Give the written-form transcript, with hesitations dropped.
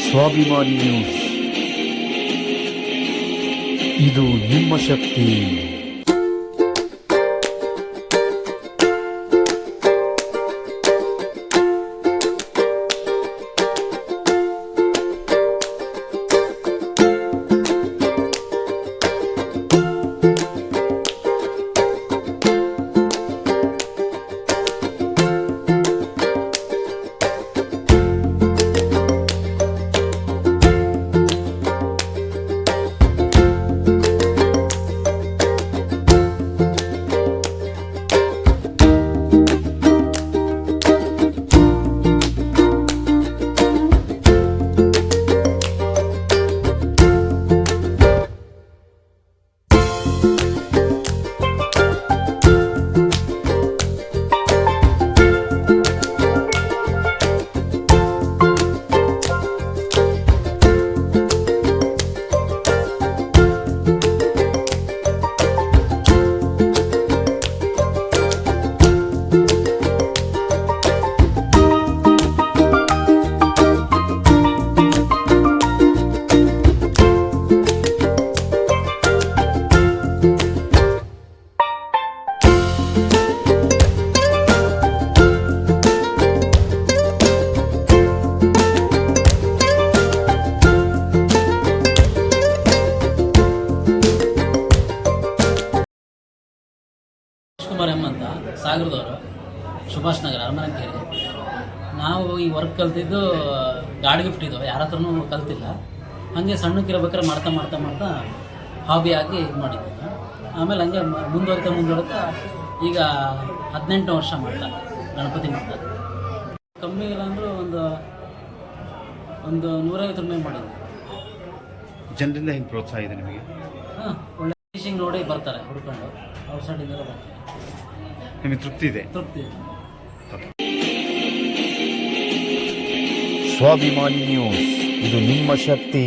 ಸ್ವಾಭಿಮಾನಿ ನ್ಯೂಸ್, ಇದು ನಿಮ್ಮ ಶಕ್ತಿ. ಕುಮಾರ್ ಎಮ್ ಅಂತ ಸಾಗರದವರು, ಸುಭಾಷ್ ನಗರ, ಅರಮನೆಕೆರೆ. ನಾವು ಈ ವರ್ಕ್ ಕಲ್ತಿದ್ದು ಗಾಡಿ ಗಿಫ್ಟ್ ಇದು, ಯಾರ ಹತ್ರನೂ ಕಲ್ತಿಲ್ಲ. ಹಾಗೆ ಸಣ್ಣಕ್ಕಿರ್ಬೇಕಾದ್ರೆ ಮಾಡ್ತಾ ಮಾಡ್ತಾ ಮಾಡ್ತಾ ಹಾಬಿ ಆಗಿ ಇದು ಮಾಡಿದ್ದು. ಆಮೇಲೆ ಹಂಗೆ ಮುಂದುವರಿತಾ ಈಗ 18 ವರ್ಷ ಮಾಡ್ತಾ ಗಣಪತಿ ಮಾಡ್ತಾ. ಕಮ್ಮಿ ಇಲ್ಲ ಅಂದರೂ ಒಂದು 150 ರೂಪಾಯಿ ಮಾಡಿದ್ವಿ. ಜನರಿಂದ ಹೆಂಗೆ ಪ್ರೋತ್ಸಾಹ ಇದೆ ನಿಮಗೆ? ಒಳ್ಳೆ ಫಿಶಿಂಗ್ ನೋಡಿ ಬರ್ತಾರೆ ಹುಡ್ಕೊಂಡು, ಔಟ್ ಸೈಡಿಂದ ಬರ್ತಾರೆ. ನಿಮಗೆ ತೃಪ್ತಿ ಇದೆ? ತೃಪ್ತಿ ಇದೆ. ಸ್ವಾಭಿಮಾನಿ ನ್ಯೂಸ್, ಇದು ನಿಮ್ಮ ಶಕ್ತಿ.